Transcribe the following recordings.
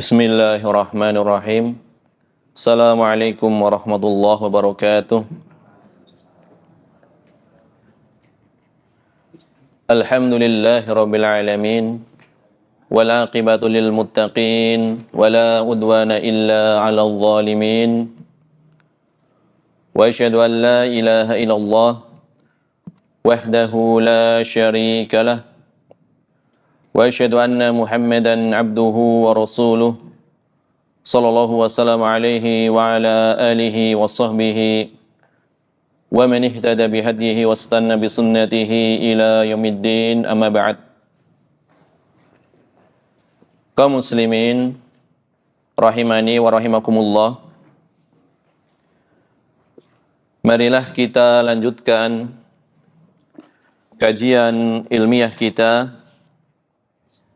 Bismillahirrahmanirrahim. Assalamualaikum warahmatullahi wabarakatuh. Alhamdulillahi rabbil alamin. Wal aqibatu lil muttaqin. Wala udwana illa 'alal zalimin. Wa asyhadu an la ilaha illallah wahdahu la syarika lah. Wa asyhadu anna Muhammadan abduhu wa rasuluh sallallahu wasallam alaihi wa ala alihi wa sahbihi wa man ihtada bihadihi wa istanna bi sunnatihi ila yaumiddin, amma ba'd. Kaum muslimin rahimani wa rahimakumullah, marilah kita lanjutkan kajian ilmiah kita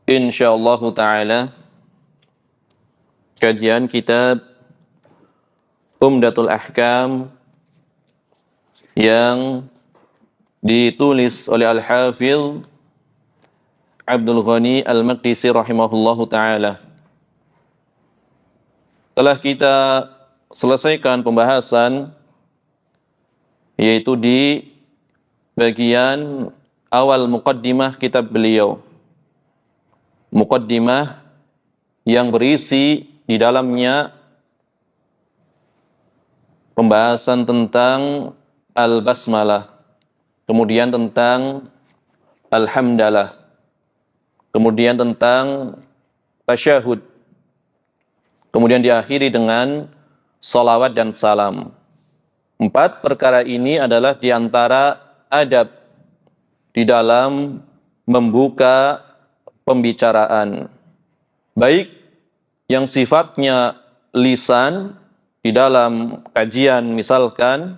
insyaallah ta'ala, kajian kitab Umdatul Ahkam yang ditulis oleh Al-Hafidh Abdul Ghani Al-Maqdisi rahimahullahu ta'ala. Telah kita selesaikan pembahasan yaitu di bagian awal muqaddimah kitab beliau. Muqaddimah yang berisi di dalamnya pembahasan tentang al-basmalah, kemudian tentang alhamdalah, kemudian tentang tasyahud, kemudian diakhiri dengan salawat dan salam. 4 perkara ini adalah di antara adab di dalam membuka pembicaraan, baik yang sifatnya lisan di dalam kajian misalkan,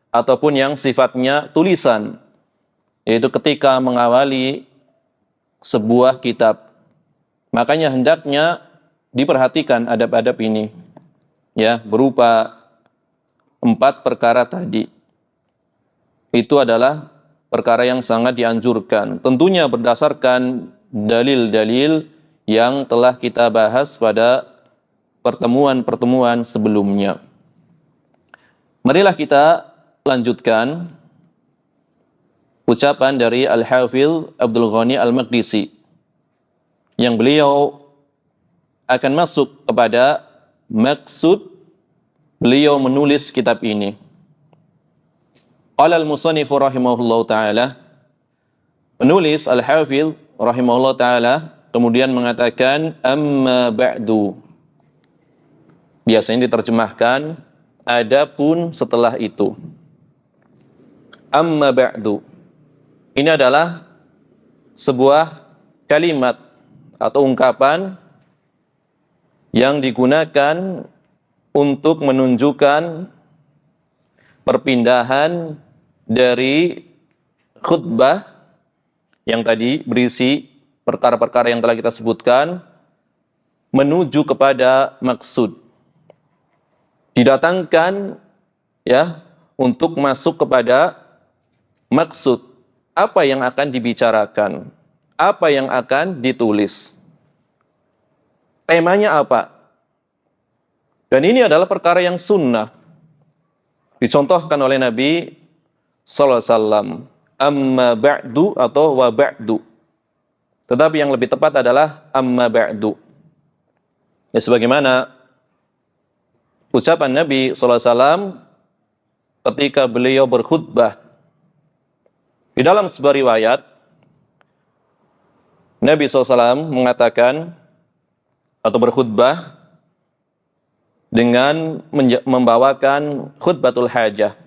ataupun yang sifatnya tulisan, yaitu ketika mengawali sebuah kitab. Makanya hendaknya diperhatikan adab-adab ini, ya, berupa 4 perkara tadi. Itu adalah perkara yang sangat dianjurkan, tentunya berdasarkan dalil-dalil yang telah kita bahas pada pertemuan-pertemuan sebelumnya. Marilah kita lanjutkan ucapan dari Al-Hafidh Abdul Ghani Al-Maqdisi, yang beliau akan masuk kepada maksud beliau menulis kitab ini. Qala al-musannifu rahimahullahu ta'ala, penulis Al-Hafidh rahimahullah ta'ala kemudian mengatakan amma ba'du. Biasanya diterjemahkan adapun setelah itu. Amma ba'du, ini adalah sebuah kalimat atau ungkapan yang digunakan untuk menunjukkan perpindahan dari khutbah yang tadi berisi perkara-perkara yang telah kita sebutkan menuju kepada maksud. Didatangkan, ya, untuk masuk kepada maksud. Apa yang akan dibicarakan? Apa yang akan ditulis? Temanya apa? Dan ini adalah perkara yang sunnah, dicontohkan oleh Nabi sallallahu alaihi wasallam. Amma ba'du atau wa ba'du. Tetapi yang lebih tepat adalah amma ba'du. Ya, sebagaimana ucapan Nabi sallallahu alaihi wasallam ketika beliau berkhutbah. Di dalam sebuah riwayat, Nabi SAW mengatakan atau berkhutbah dengan membawakan khutbatul hajah.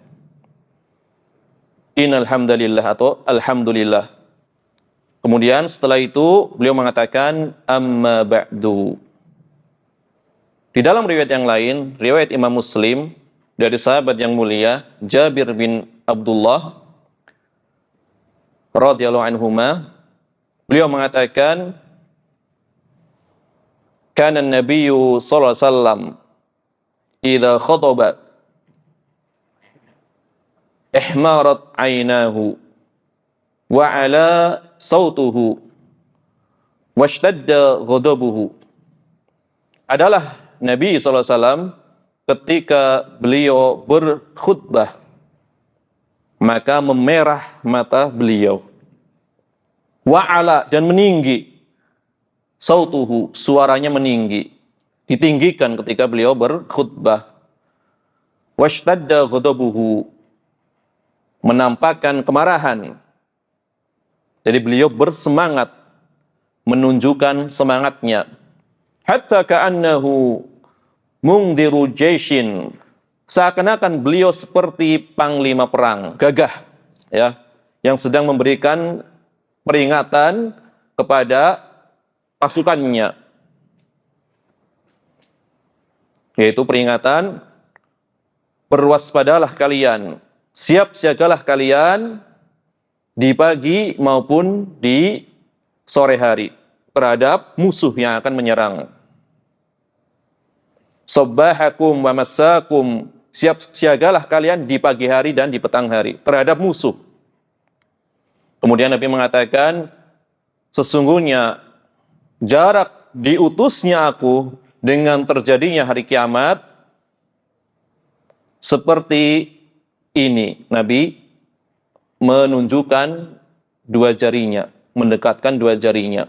Innal hamdalillah atau alhamdulillah. Kemudian setelah itu beliau mengatakan amma ba'du. Di dalam riwayat yang lain, riwayat Imam Muslim dari sahabat yang mulia Jabir bin Abdullah radhiyallahu anhuma, beliau mengatakan kana an-nabiyyu sallallahu alaihi wasallam idza khataba ihmarat aynahu wa ala sautuhu washtadda ghadabuhu adalah Nabi SAW ketika beliau berkhutbah, maka memerah mata beliau. Wa'ala, dan meninggi. Sautuhu, suaranya meninggi. Ditinggikan ketika beliau berkhutbah. Washtadda ghadabuhu, menampakkan kemarahan. Jadi beliau bersemangat, menunjukkan semangatnya. Hatta ka'annahu mungdiru jaishin, seakan-akan beliau seperti panglima perang, gagah, ya, yang sedang memberikan peringatan kepada pasukannya, yaitu peringatan, berwaspadalah kalian, siap siagalah kalian di pagi maupun di sore hari terhadap musuh yang akan menyerang. Sabbahakum wa massakum, siap siagalah kalian di pagi hari dan di petang hari terhadap musuh. Kemudian Nabi mengatakan, sesungguhnya jarak diutusnya aku dengan terjadinya hari kiamat seperti ini. Nabi menunjukkan dua jarinya, mendekatkan dua jarinya,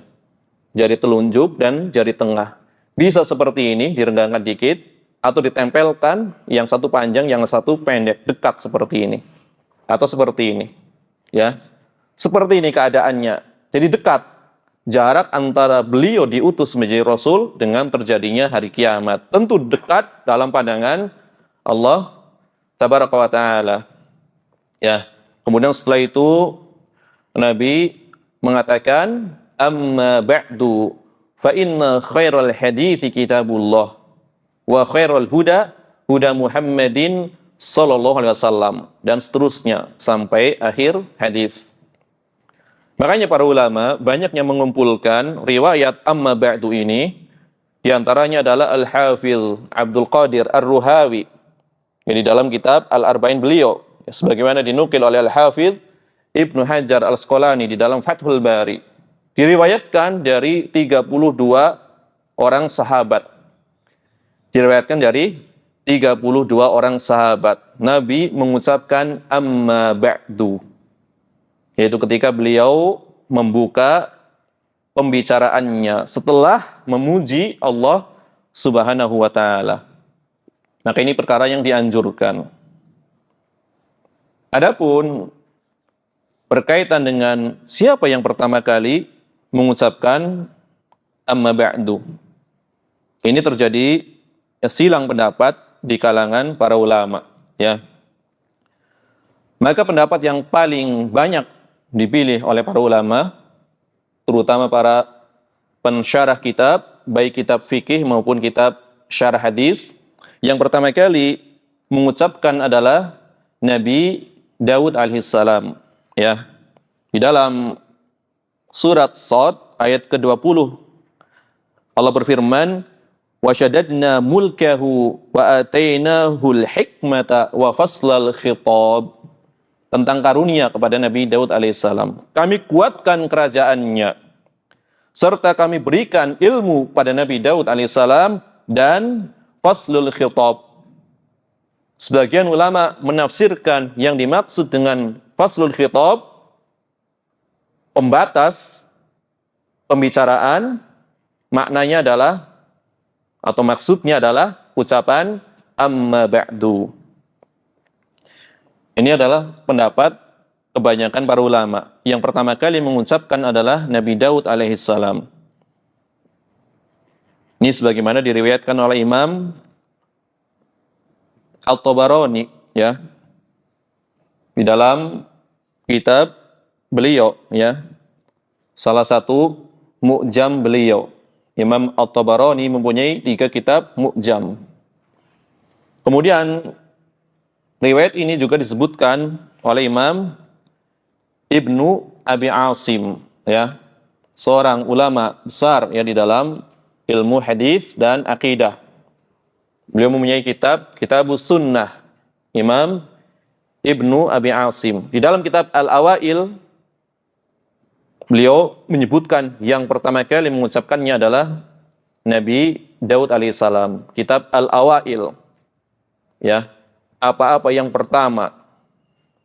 jari telunjuk dan jari tengah. Bisa seperti ini, direnggangkan dikit, atau ditempelkan, yang satu panjang, yang satu pendek, dekat seperti ini, atau seperti ini, ya, seperti ini keadaannya. Jadi dekat jarak antara beliau diutus menjadi Rasul dengan terjadinya hari kiamat. Tentu dekat dalam pandangan Allah Tabaraka wa Ta'ala. Ya. Kemudian setelah itu Nabi mengatakan, amma ba'du fa inna khairal hadithi kitabullah wa khairal huda huda Muhammadin sallallahu alaihi wasallam, dan seterusnya sampai akhir hadis. Makanya para ulama banyak yang mengumpulkan riwayat amma ba'du ini, diantaranya adalah Al-Hafidh Abdul Qadir Ar-Ruhawi, yang di dalam kitab Al-Arba'in beliau, sebagaimana dinukil oleh Al-Hafidh Ibnu Hajar Al-Asqalani di dalam Fathul Bari, diriwayatkan dari 32 orang sahabat. Diriwayatkan dari 32 orang sahabat. Nabi mengucapkan amma ba'du, yaitu ketika beliau membuka pembicaraannya setelah memuji Allah Subhanahu wa Ta'ala. Maka ini perkara yang dianjurkan. Adapun berkaitan dengan siapa yang pertama kali mengucapkan amma ba'du, ini terjadi silang pendapat di kalangan para ulama, ya. Maka pendapat yang paling banyak dipilih oleh para ulama, terutama para pensyarah kitab, baik kitab fikih maupun kitab syarah hadis, yang pertama kali mengucapkan adalah Nabi Daud alaihissalam, ya. Di dalam surat Shad ayat ke-20 Allah berfirman, wa syaddadna mulkahu wa atainahul hikmata wa faslal khitab, tentang karunia kepada Nabi Daud alaihissalam. Kami kuatkan kerajaannya, serta kami berikan ilmu pada Nabi Daud alaihissalam dan faslul khitab. Sebagian ulama menafsirkan yang dimaksud dengan faslul khitab, pembatas pembicaraan, maknanya adalah, atau maksudnya adalah ucapan amma ba'du. Ini adalah pendapat kebanyakan para ulama. Yang pertama kali mengucapkan adalah Nabi Daud alaihissalam. Ini sebagaimana diriwayatkan oleh Imam At-Tabarani, ya, di dalam kitab beliau, ya, salah satu mu'jam beliau. Imam At-Tabarani mempunyai 3 kitab mu'jam. Kemudian riwayat ini juga disebutkan oleh Imam Ibnu Abi Asim, ya, seorang ulama besar ya di dalam ilmu hadis dan akidah. Beliau mempunyai Kitabus Sunnah, Imam Ibnu Abi Asim. Di dalam kitab Al-Awail, beliau menyebutkan yang pertama kali mengucapkannya adalah Nabi Daud alaihissalam, kitab Al-Awail. Ya, apa-apa yang pertama.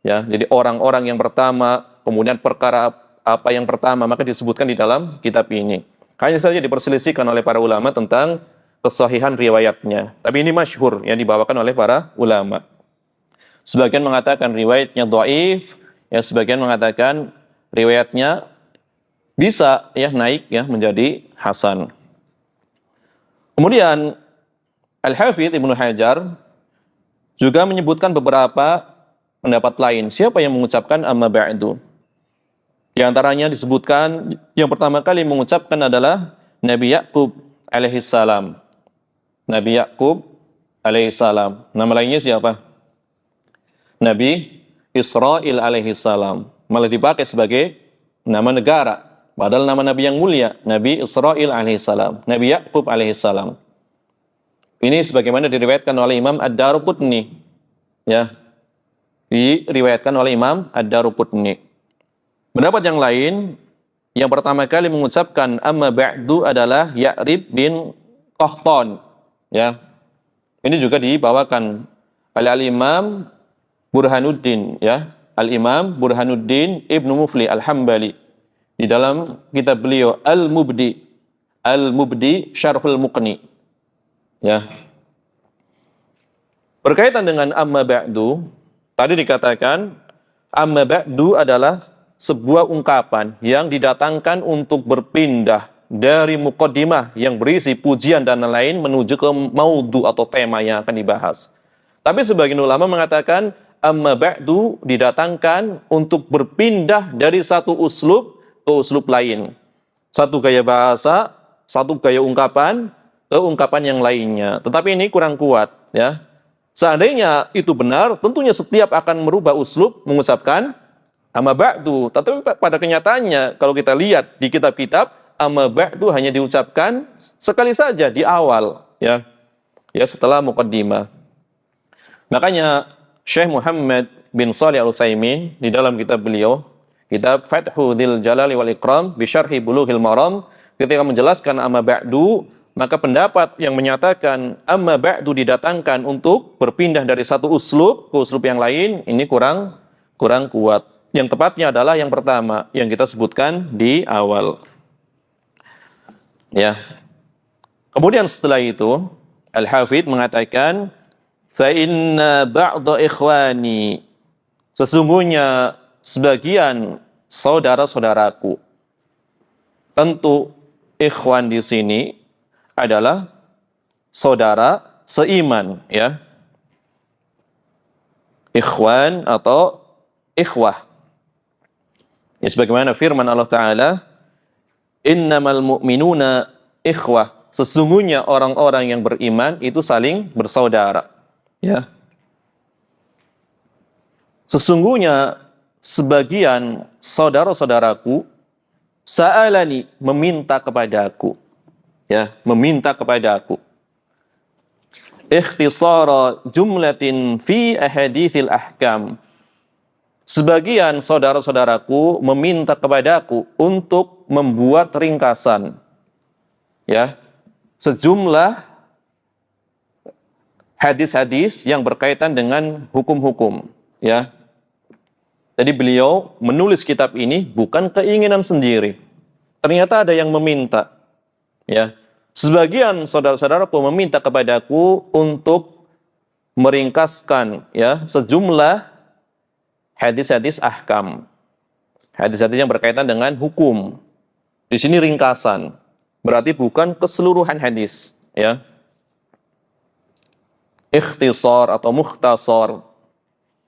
Ya, jadi orang-orang yang pertama, kemudian perkara apa yang pertama, maka disebutkan di dalam kitab ini. Hanya saja diperselisihkan oleh para ulama tentang kesahihan riwayatnya. Tapi ini masyhur yang dibawakan oleh para ulama. Sebagian mengatakan riwayatnya dhaif, ya sebagian mengatakan riwayatnya bisa ya naik ya menjadi hasan. Kemudian Al-Hafidz Ibnu Hajar juga menyebutkan beberapa pendapat lain. Siapa yang mengucapkan amma ba'du? Di antaranya disebutkan yang pertama kali mengucapkan adalah Nabi Yakub alaihissalam. Nabi Yakub alaihissalam. Nama lainnya siapa? Nabi Israil alaihissalam. Malah dipakai sebagai nama negara. Padahal nama Nabi yang mulia, Nabi Israil alaihissalam. Nabi Yakub alaihissalam. Ini sebagaimana diriwayatkan oleh Imam Ad-Daruqutni. Ya. Diriwayatkan oleh Imam Ad-Daruqutni. Pendapat yang lain, yang pertama kali mengucapkan amma ba'du adalah Ya'rib bin Qahtan. Ya. Ini juga dibawakan oleh Al-Imam Burhanuddin, ya. Al-Imam Burhanuddin Ibnu Mufli Al-Hambali di dalam kitab beliau Al-Mubdi Syarhul Muqni. Ya. Berkaitan dengan amma ba'du, tadi dikatakan amma ba'du adalah sebuah ungkapan yang didatangkan untuk berpindah dari muqaddimah yang berisi pujian dan lain menuju ke maudhu atau tema yang akan dibahas. Tapi sebagian ulama mengatakan amma ba'du didatangkan untuk berpindah dari satu uslub ke uslub lain. Satu gaya bahasa, satu gaya ungkapan ke ungkapan yang lainnya. Tetapi ini kurang kuat, ya. Seandainya itu benar, tentunya setiap akan merubah uslub mengucapkan amma ba'du. Tetapi pada kenyataannya kalau kita lihat di kitab-kitab, amma ba'du hanya diucapkan sekali saja di awal, ya. Ya setelah muqaddimah. Makanya Syekh Muhammad bin Shalih Al-Utsaimin di dalam kitab beliau, kitab Fathul Jalali wal Ikram bi Syarhi Bulughil Maram, ketika menjelaskan amma ba'du, maka pendapat yang menyatakan amma ba'du didatangkan untuk berpindah dari satu uslub ke uslub yang lain, ini kurang kuat. Yang tepatnya adalah yang pertama yang kita sebutkan di awal. Ya. Kemudian setelah itu Al-Hafidz mengatakan fa inna ba'da ikhwani, sesungguhnya sebagian saudara-saudaraku. Tentu ikhwan di sini adalah saudara seiman, ya. Ikhwan atau ikhwah. Ya, sebagaimana firman Allah Ta'ala, innamal mu'minuna ikhwah. Sesungguhnya orang-orang yang beriman itu saling bersaudara. Ya. Sesungguhnya sebagian saudara-saudaraku sa'alani, meminta kepadaku. Ya, meminta kepadaku. Ikhtisara jumlatin fi ahadithil ahkam. Sebagian saudara-saudaraku meminta kepadaku untuk membuat ringkasan, ya, sejumlah hadis-hadis yang berkaitan dengan hukum-hukum, ya. Jadi beliau menulis kitab ini bukan keinginan sendiri. Ternyata ada yang meminta, ya. Sebagian saudara-saudaraku meminta kepadaku untuk meringkaskan, ya, sejumlah hadis-hadis ahkam. Hadis-hadis yang berkaitan dengan hukum. Di sini ringkasan. Berarti bukan keseluruhan hadis, ya. Ikhtisar atau mukhtasar.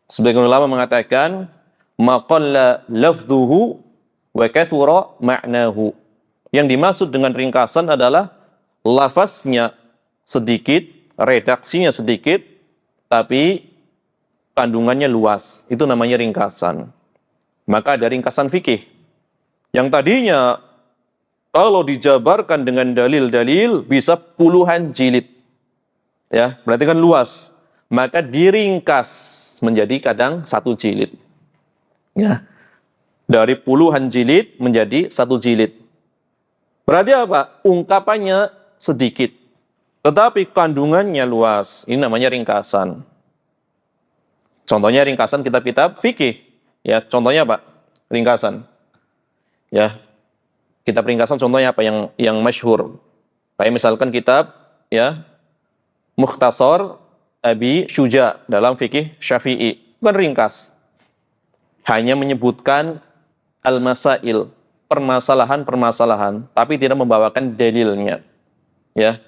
Sebagian ulama mengatakan maqalla lafdhuhu wa kathura ma'nahu. Yang dimaksud dengan ringkasan adalah lafaznya sedikit, redaksinya sedikit, tapi kandungannya luas. Itu namanya ringkasan. Maka ada ringkasan fikih. Yang tadinya kalau dijabarkan dengan dalil-dalil bisa puluhan jilid. Ya, berarti kan luas. Maka diringkas menjadi kadang satu jilid. Ya. Dari puluhan jilid menjadi satu jilid. Berarti apa? Ungkapannya sedikit, tetapi kandungannya luas. Ini namanya ringkasan. Contohnya ringkasan kitab-kitab fikih. Ya, contohnya apa? Ringkasan. Ya, kitab ringkasan contohnya apa yang masyhur? Kayak misalkan kitab ya Mukhtasar Abi Syuja dalam fikih Syafi'i. Bukan ringkas. Hanya menyebutkan al-masail, permasalahan-permasalahan, tapi tidak membawakan dalilnya. Ya,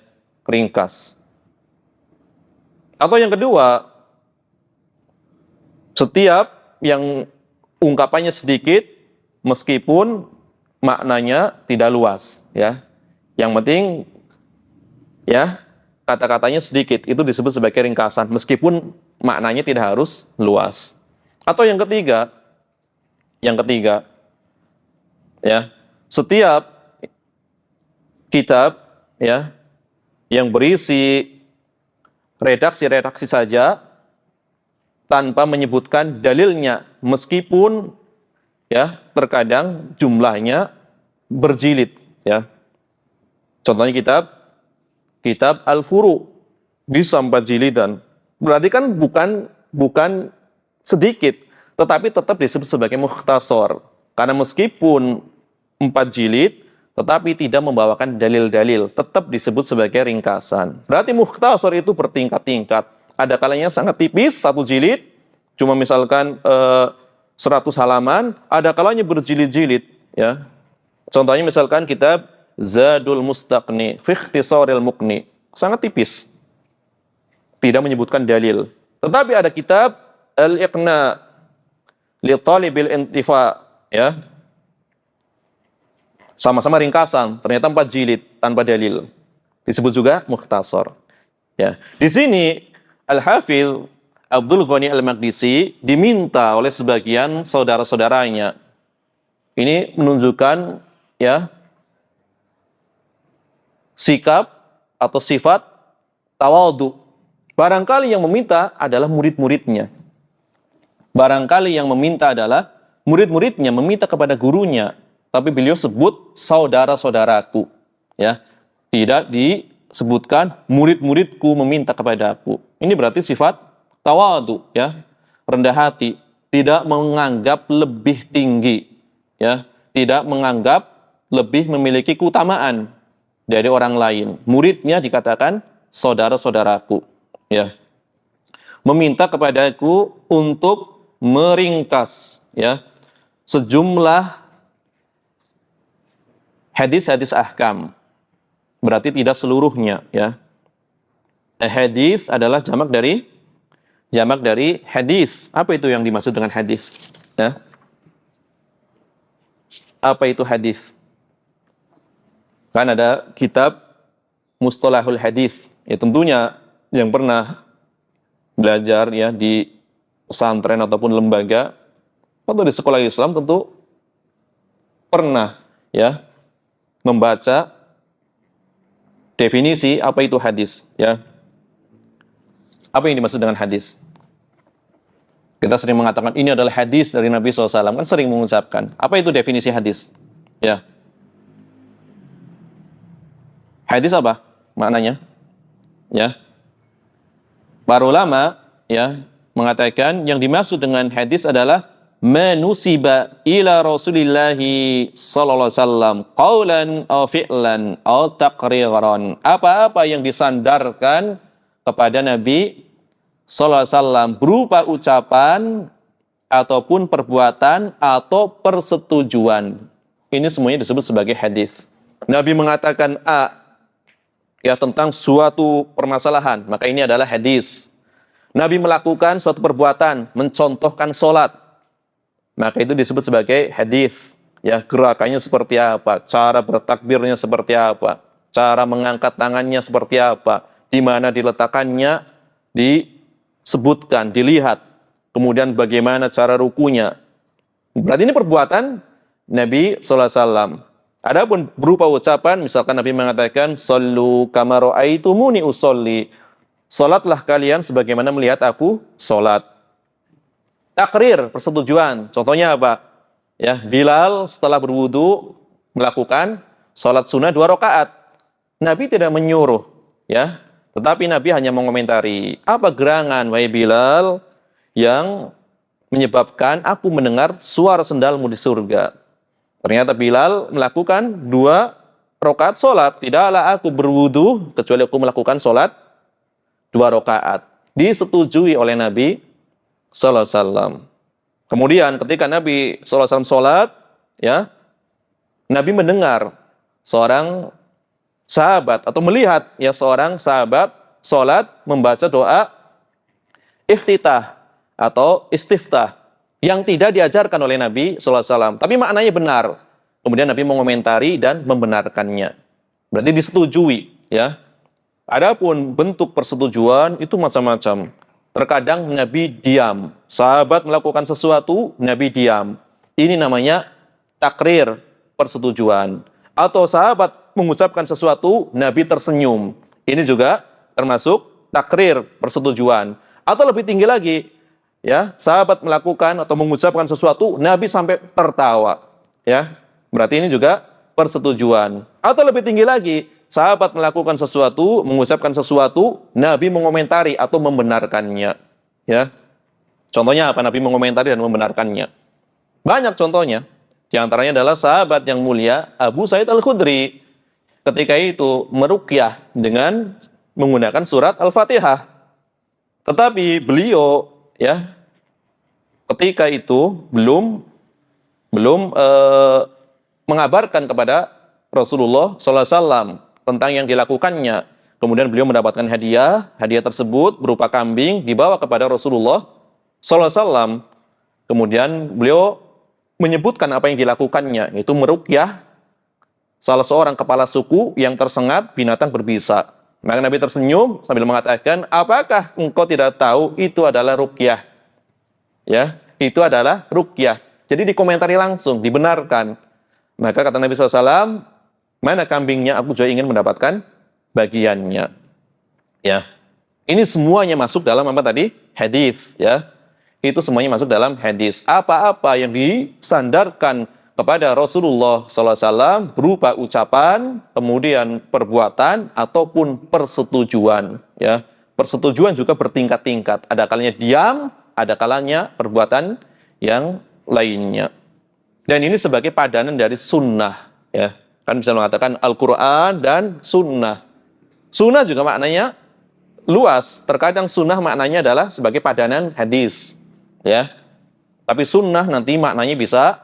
ringkas. Atau yang kedua, setiap yang ungkapannya sedikit meskipun maknanya tidak luas, ya. Yang penting ya kata-katanya sedikit, itu disebut sebagai ringkasan meskipun maknanya tidak harus luas. Atau yang ketiga ya, setiap kitab ya yang berisi redaksi-redaksi saja tanpa menyebutkan dalilnya, meskipun ya terkadang jumlahnya berjilid ya. Contohnya kitab Al-Furu bisa 4 jilidan. Berarti kan bukan sedikit, tetapi tetap disebut sebagai mukhtasar. Karena meskipun 4 jilid, tetapi tidak membawakan dalil-dalil, tetap disebut sebagai ringkasan. Berarti mukhtasar itu bertingkat-tingkat. Ada kalanya sangat tipis, 1 jilid, cuma misalkan 100 halaman, ada kalanya berjilid-jilid. Ya. Contohnya misalkan kitab Zadul Mustaqni, fi Ikhtisaril Muqni, sangat tipis, tidak menyebutkan dalil. Tetapi ada kitab Al-Iqna li Talibil Intifa, ya, sama-sama ringkasan, ternyata 4 jilid tanpa dalil, disebut juga mukhtasar. Ya, di sini Al-Hafidz Abdul Ghani Al-Maqdisi diminta oleh sebagian saudara-saudaranya. Ini menunjukkan ya sikap atau sifat tawadhu. Barangkali yang meminta adalah murid-muridnya. Barangkali yang meminta adalah murid-muridnya meminta kepada gurunya, tapi beliau sebut saudara-saudaraku, ya. Tidak disebutkan murid-muridku meminta kepadaku. Ini berarti sifat tawadhu, ya. Rendah hati, tidak menganggap lebih tinggi, ya. Tidak menganggap lebih memiliki keutamaan dari orang lain. Muridnya dikatakan saudara-saudaraku, ya. Meminta kepadaku untuk meringkas ya sejumlah hadis-hadis ahkam. Berarti tidak seluruhnya ya. Hadis adalah jamak dari hadis. Apa itu yang dimaksud dengan hadis? Ya. Apa itu hadis? Kan ada kitab Mustalahul Hadis. Ya tentunya yang pernah belajar ya di pesantren ataupun lembaga atau di sekolah Islam tentu pernah ya membaca definisi apa itu hadis ya. Apa yang dimaksud dengan hadis? Kita sering mengatakan ini adalah hadis dari Nabi SAW, kan sering mengucapkan. Apa itu definisi hadis? Ya. Hadis apa maknanya? Ya. Para ulama ya mengatakan yang dimaksud dengan hadis adalah manusiba ila Rasulillahi sallallahu alaihi wasallam qaulan aw fi'lan aw taqriran. Apa-apa yang disandarkan kepada Nabi sallallahu alaihi wasallam berupa ucapan ataupun perbuatan atau persetujuan. Ini semuanya disebut sebagai hadis. Nabi mengatakan A ya tentang suatu permasalahan, maka ini adalah hadis. Nabi melakukan suatu perbuatan, mencontohkan sholat, maka itu disebut sebagai hadis. Ya, gerakannya seperti apa, cara bertakbirnya seperti apa, cara mengangkat tangannya seperti apa, di mana diletakkannya, disebutkan, dilihat, kemudian bagaimana cara rukunya. Berarti ini perbuatan Nabi SAW. Adapun berupa ucapan, misalkan Nabi mengatakan, "Shallu kama ra'aitumuni usolli." Salatlah kalian sebagaimana melihat aku salat. Takrir, persetujuan. Contohnya apa? Ya, Bilal setelah berwudu melakukan salat sunnah 2 rakaat. Nabi tidak menyuruh, ya. Tetapi Nabi hanya mengomentari, apa gerangan wahai Bilal yang menyebabkan aku mendengar suara sendalmu di surga. Ternyata Bilal melakukan 2 rakaat sholat. Tidaklah aku berwudu kecuali aku melakukan sholat 2 rakaat. Disetujui oleh Nabi sallallahu alaihi wasallam. Kemudian ketika Nabi sallallahu alaihi wasallam sholat, ya, Nabi mendengar seorang sahabat atau melihat ya seorang sahabat sholat membaca doa iftitah atau istiftah yang tidak diajarkan oleh Nabi sallallahu alaihi wasallam, tapi maknanya benar. Kemudian Nabi mengomentari dan membenarkannya. Berarti disetujui, ya. Adapun bentuk persetujuan itu macam-macam. Terkadang Nabi diam. Sahabat melakukan sesuatu, Nabi diam. Ini namanya takrir persetujuan. Atau sahabat mengucapkan sesuatu, Nabi tersenyum. Ini juga termasuk takrir persetujuan. Atau lebih tinggi lagi, ya, sahabat melakukan atau mengucapkan sesuatu, Nabi sampai tertawa. Ya, berarti ini juga persetujuan. Atau lebih tinggi lagi, sahabat melakukan sesuatu, mengucapkan sesuatu, Nabi mengomentari atau membenarkannya. Ya, contohnya apa? Nabi mengomentari dan membenarkannya. Banyak contohnya. Di antaranya adalah sahabat yang mulia Abu Sa'id Al-Khudri. Ketika itu meruqyah dengan menggunakan surat Al-Fatihah. Tetapi beliau, ya, ketika itu belum mengabarkan kepada Rasulullah SAW tentang yang dilakukannya. Kemudian beliau mendapatkan hadiah tersebut berupa kambing dibawa kepada Rasulullah SAW. Kemudian beliau menyebutkan apa yang dilakukannya, yaitu meruqyah salah seorang kepala suku yang tersengat binatang berbisa. Maka Nabi tersenyum sambil mengatakan, apakah engkau tidak tahu itu adalah ruqyah? Ya, itu adalah ruqyah. Jadi dikomentari langsung, dibenarkan. Maka kata Nabi SAW, mana kambingnya? Aku juga ingin mendapatkan bagiannya. Ya, ini semuanya masuk dalam apa tadi? Hadis. Ya, itu semuanya masuk dalam hadis. Apa-apa yang disandarkan kepada Rasulullah SAW berupa ucapan, kemudian perbuatan ataupun persetujuan. Ya, persetujuan juga bertingkat-tingkat. Ada kalanya diam, ada kalanya perbuatan yang lainnya. Dan ini sebagai padanan dari sunnah. Ya, kan bisa mengatakan Al-Quran dan sunnah. Sunnah juga maknanya luas. Terkadang sunnah maknanya adalah sebagai padanan hadis. Ya, tapi sunnah nanti maknanya bisa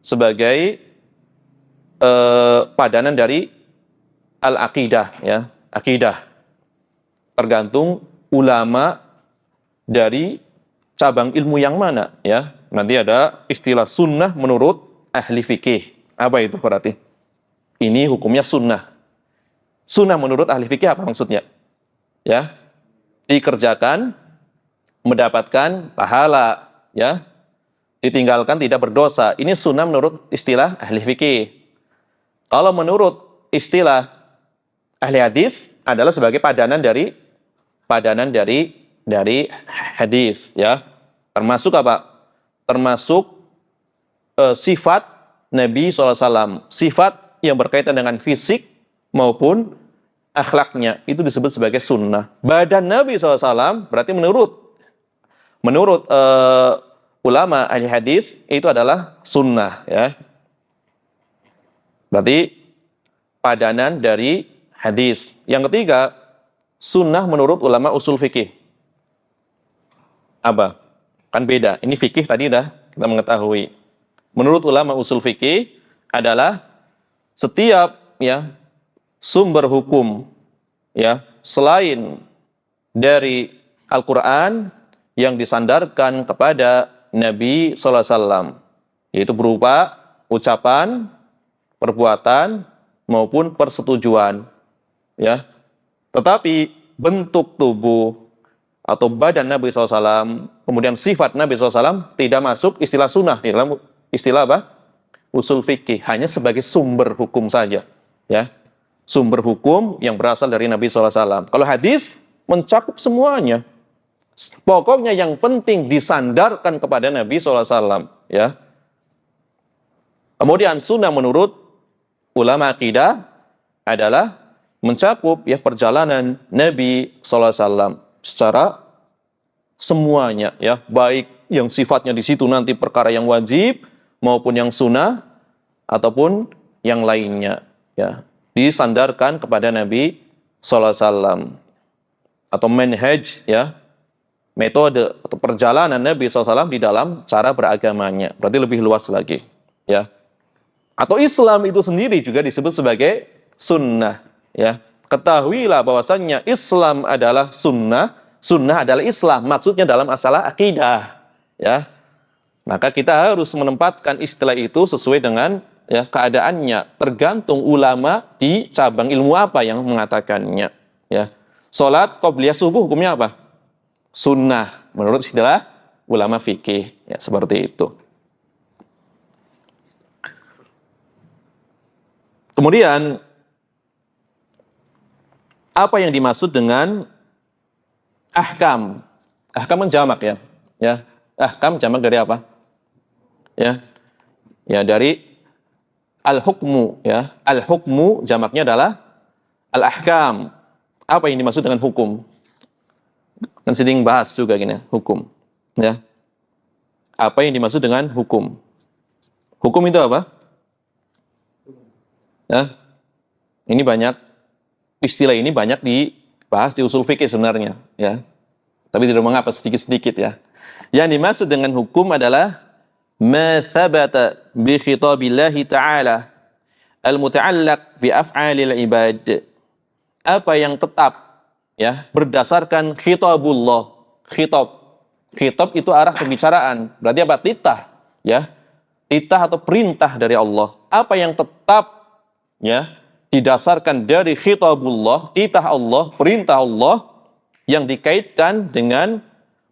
sebagai padanan dari al-aqidah, ya, akidah. Tergantung ulama dari cabang ilmu yang mana, ya. Nanti ada istilah sunnah menurut ahli fikih. Apa itu berarti? Ini hukumnya sunnah. Sunnah menurut ahli fikih apa maksudnya? Ya, dikerjakan mendapatkan pahala, ya. Ditinggalkan tidak berdosa. Ini sunnah menurut istilah ahli fikih. Kalau menurut istilah ahli hadis adalah sebagai padanan dari hadis, ya. Termasuk apa? Termasuk sifat Nabi SAW. Sifat yang berkaitan dengan fisik maupun akhlaknya. Itu disebut sebagai sunnah. Badan Nabi SAW berarti menurut ulama ahli hadis itu adalah sunnah, ya. Berarti padanan dari hadis. Yang ketiga, sunnah menurut ulama usul fikih. Apa? Kan beda. Ini fikih tadi dah kita mengetahui. Menurut ulama usul fikih adalah setiap, ya, sumber hukum, ya, selain dari Al-Quran yang disandarkan kepada Nabi SAW, yaitu berupa ucapan, perbuatan, maupun persetujuan. Ya. Tetapi bentuk tubuh atau badan Nabi SAW, kemudian sifat Nabi SAW tidak masuk istilah sunnah di dalam istilah apa? Usul fikih, hanya sebagai sumber hukum saja. Ya. Sumber hukum yang berasal dari Nabi SAW. Kalau hadis mencakup semuanya. Pokoknya yang penting disandarkan kepada Nabi SAW, ya. Kemudian sunnah menurut ulama akidah adalah mencakup ya perjalanan Nabi SAW secara semuanya ya, baik yang sifatnya di situ nanti perkara yang wajib maupun yang sunnah ataupun yang lainnya ya, disandarkan kepada Nabi SAW atau manhaj ya, metode atau perjalanan Nabi SAW di dalam cara beragamanya. Berarti lebih luas lagi ya. Atau Islam itu sendiri juga disebut sebagai sunnah ya. Ketahuilah bahwasannya Islam adalah sunnah, sunnah adalah Islam. Maksudnya dalam masalah akidah ya. Maka kita harus menempatkan istilah itu sesuai dengan ya keadaannya. Tergantung ulama di cabang ilmu apa yang mengatakannya ya. Salat qobliyah subuh hukumnya apa? Sunnah menurut istilah ulama fikih ya, seperti itu. Kemudian apa yang dimaksud dengan ahkam? Ahkam kan jamak ya. Ya, ahkam jamak dari apa? Ya. Ya, dari al-hukmu ya. Al-hukmu jamaknya adalah al-ahkam. Apa yang dimaksud dengan hukum? Kan sering bahas juga gini, hukum. Ya. Apa yang dimaksud dengan hukum? Hukum itu apa? Ya. Ini banyak istilah ini banyak dibahas di usul fikih sebenarnya, ya. Tapi tidak mengapa sedikit-sedikit ya. Yang dimaksud dengan hukum adalah ma thabata bi khitabillahi ta'ala al-muta'allaq bi af'alil ibad. Apa yang tetap ya berdasarkan khitabullah. Khitab itu arah pembicaraan. Berarti apa? Titah ya. Titah atau perintah dari Allah. Apa yang tetap ya didasarkan dari khitabullah, titah Allah, perintah Allah yang dikaitkan dengan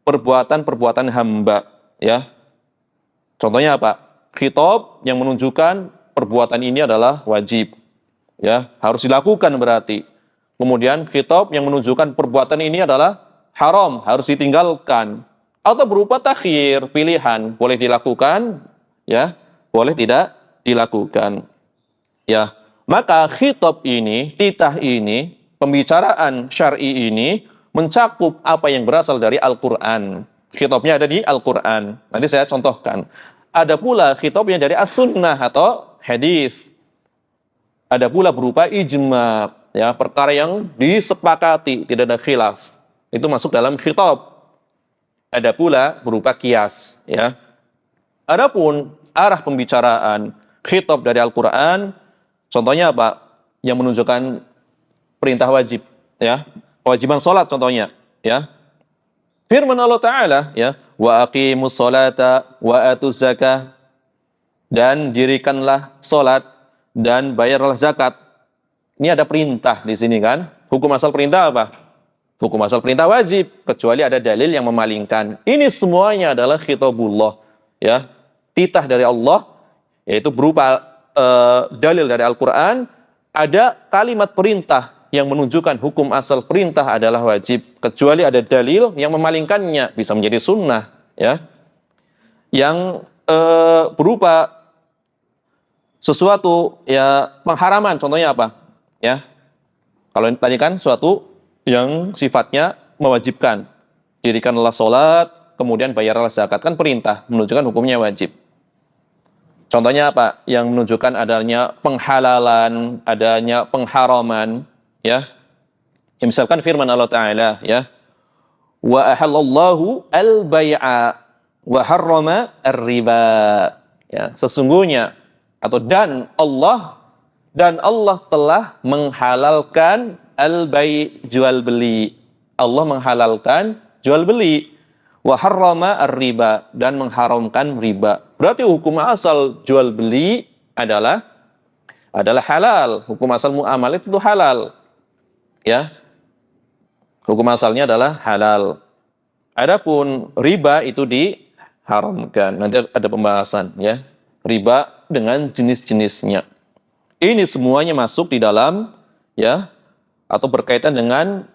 perbuatan-perbuatan hamba ya. Contohnya apa? Khitab yang menunjukkan perbuatan ini adalah wajib ya, harus dilakukan berarti. Kemudian khitab yang menunjukkan perbuatan ini adalah haram, harus ditinggalkan. Atau berupa takhir, pilihan, boleh dilakukan ya, boleh tidak dilakukan. Ya, maka khitab ini, titah ini, pembicaraan syar'i ini mencakup apa yang berasal dari Al-Qur'an. Khitabnya ada di Al-Qur'an. Nanti saya contohkan. Ada pula khitab yang dari as-sunnah atau hadis. Ada pula berupa ijma, ya, perkara yang disepakati, tidak ada khilaf. Itu masuk dalam khitab. Ada pula berupa qiyas, ya. Adapun arah pembicaraan khitab dari Al-Qur'an, contohnya apa? Yang menunjukkan perintah wajib, ya. Kewajiban salat contohnya, ya. Firman Allah Ta'ala, ya, wa aqimus salata wa atuz zakah, dan dirikanlah salat dan bayarlah zakat. Ini ada perintah di sini kan? Hukum asal perintah apa? Hukum asal perintah wajib, kecuali ada dalil yang memalingkan. Ini semuanya adalah khitabullah, ya, titah dari Allah, yaitu berupa dalil dari Al-Quran. Ada kalimat perintah yang menunjukkan hukum asal perintah adalah wajib, kecuali ada dalil yang memalingkannya, bisa menjadi sunnah, ya, yang berupa sesuatu ya pengharaman. Contohnya apa? Ya, kalau tadi kan suatu yang sifatnya mewajibkan, dirikanlah sholat, kemudian bayarlah zakat, kan perintah, menunjukkan hukumnya wajib. Contohnya apa? Yang menunjukkan adanya penghalalan, adanya pengharaman, ya. Misalkan firman Allah Ta'ala, ya, wa ahallallahu al-bay'a wa harrama ar-riba. Ya, sesungguhnya atau dan Allah telah menghalalkan al-bai', jual beli. Allah menghalalkan jual beli. Wa harrama ar-riba, dan mengharamkan riba. Berarti hukum asal jual beli adalah halal. Hukum asal muamalah itu halal. Ya. Hukum asalnya adalah halal. Adapun riba itu diharamkan. Nanti ada pembahasan, ya. Riba dengan jenis-jenisnya. Ini semuanya masuk di dalam, ya, atau berkaitan dengan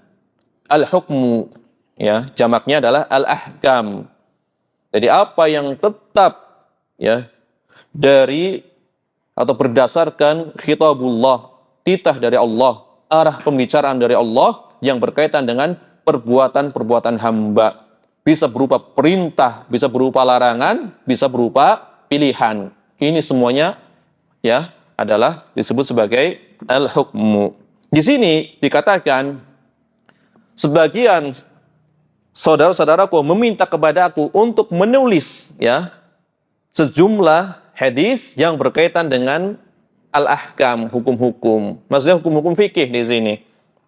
al-hukmu, ya, jamaknya adalah al-ahkam. Jadi apa yang tetap, ya, dari atau berdasarkan khitabullah, titah dari Allah, arah pembicaraan dari Allah yang berkaitan dengan perbuatan-perbuatan hamba. Bisa berupa perintah, bisa berupa larangan, bisa berupa pilihan. Ini semuanya ya adalah disebut sebagai al-hukmu. Di sini dikatakan sebagian saudara-saudaraku meminta kepadaku untuk menulis ya sejumlah hadis yang berkaitan dengan al-ahkam, hukum-hukum. Maksudnya hukum-hukum fikih di sini.